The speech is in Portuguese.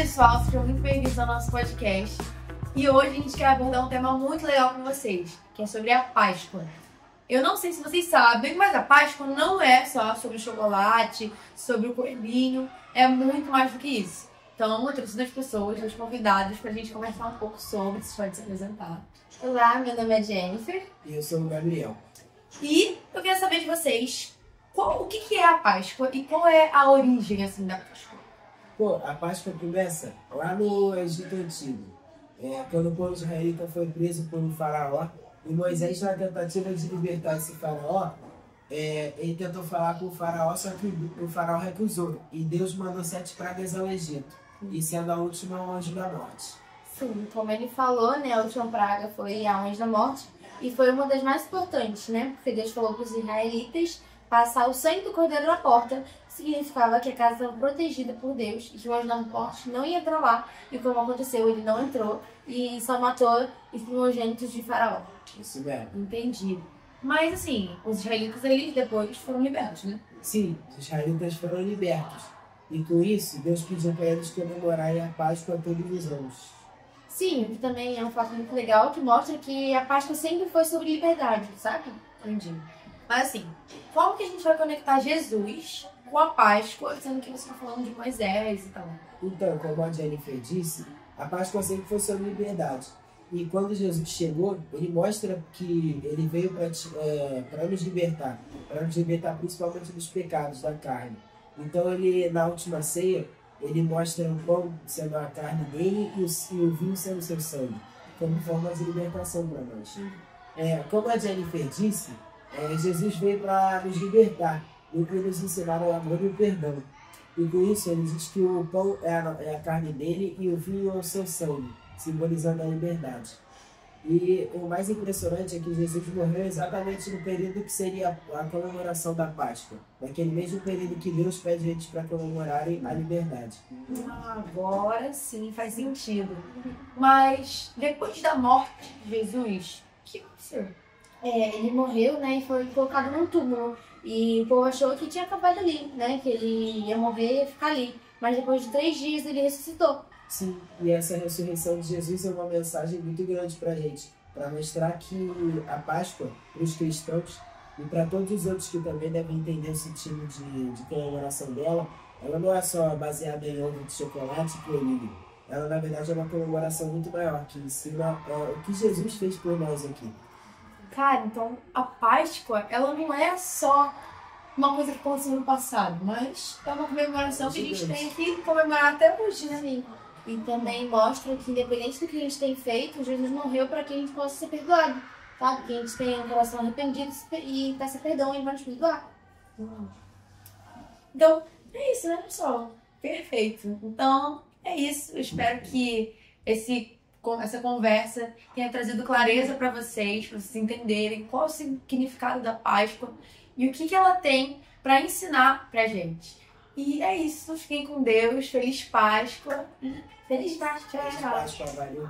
pessoal, sejam muito bem-vindos ao nosso podcast. E hoje a gente quer abordar um tema muito legal com vocês, que é sobre a Páscoa. Eu não sei se vocês sabem, mas a Páscoa não é só sobre o chocolate, sobre o coelhinho, é muito mais do que isso. Então, eu trouxe duas pessoas, dois convidados, pra gente conversar um pouco sobre, vocês podem se apresentar. Olá, meu nome é Jennifer. E eu sou o Gabriel. E eu quero saber de vocês, o que é a Páscoa e qual é a origem, assim, da Páscoa? Pô, a Páscoa começa lá no Egito Antigo, quando o povo israelita foi preso por um faraó, e Moisés, na tentativa de libertar esse faraó, ele tentou falar com o faraó, só que o faraó recusou, e Deus mandou 7 pragas ao Egito, e sendo a última o anjo da morte. Sim, como ele falou, né, a última praga foi a anjo da morte, e foi uma das mais importantes, né, porque Deus falou para os israelitas passar o sangue do cordeiro na porta, significava que a casa estava protegida por Deus e que o anjo da morte não ia entrar lá. E como aconteceu, ele não entrou e só matou os primogênitos de Faraó. Isso mesmo. Entendi. Mas assim, os israelitas eles depois foram libertos, né? Sim, os israelitas foram libertos. E com isso, Deus pediu para eles comemorarem a Páscoa todos os anos. Sim, que também é um fato muito legal que mostra que a Páscoa sempre foi sobre liberdade, sabe? Entendi. Mas assim, como que a gente vai conectar Jesus com a Páscoa, sendo que você está falando de Moisés e tal? Então, como a Jennifer disse, a Páscoa sempre foi sobre liberdade. E quando Jesus chegou, ele mostra que ele veio para nos libertar principalmente dos pecados da carne. Então, ele, na última ceia, ele mostra o pão sendo a carne dele e o vinho sendo o seu sangue, como forma de libertação para nós. Como a Jennifer disse, Jesus veio para nos libertar e para nos ensinar o amor e o perdão. E com isso, ele diz que o pão é a carne dele e o vinho é o seu sangue, simbolizando a liberdade. E o mais impressionante é que Jesus morreu exatamente no período que seria a comemoração da Páscoa, naquele mesmo período que Deus pede a gente para comemorarem a liberdade. Agora sim faz sentido. Mas depois da morte de Jesus, o que aconteceu? Ele morreu, né, e foi colocado num túmulo. E o povo achou que tinha acabado ali, né, que ele ia morrer e ia ficar ali. Mas depois de 3 dias ele ressuscitou. Sim, e essa ressurreição de Jesus é uma mensagem muito grande para a gente, para mostrar que a Páscoa, para os cristãos e para todos os outros que também devem entender o sentido de comemoração dela, ela não é só baseada em ovo de chocolate e coelhinho. Ela, na verdade, é uma comemoração muito maior, que ensina o que Jesus fez por nós aqui. Cara, então a Páscoa, ela não é só uma coisa que aconteceu no passado, mas é uma comemoração que a gente tem que comemorar até hoje, né, amigo? E também mostra que, independente do que a gente tem feito, Jesus morreu para que a gente possa ser perdoado, tá? Que a gente tenha um coração arrependido e peça perdão e ele vai nos perdoar. Então, é isso, né, pessoal? Perfeito. Então, é isso. Eu espero que essa conversa tenha trazido clareza para vocês entenderem qual é o significado da Páscoa e o que ela tem para ensinar pra gente. E é isso. Fiquem com Deus. Feliz Páscoa. Feliz Páscoa. Feliz Páscoa, valeu.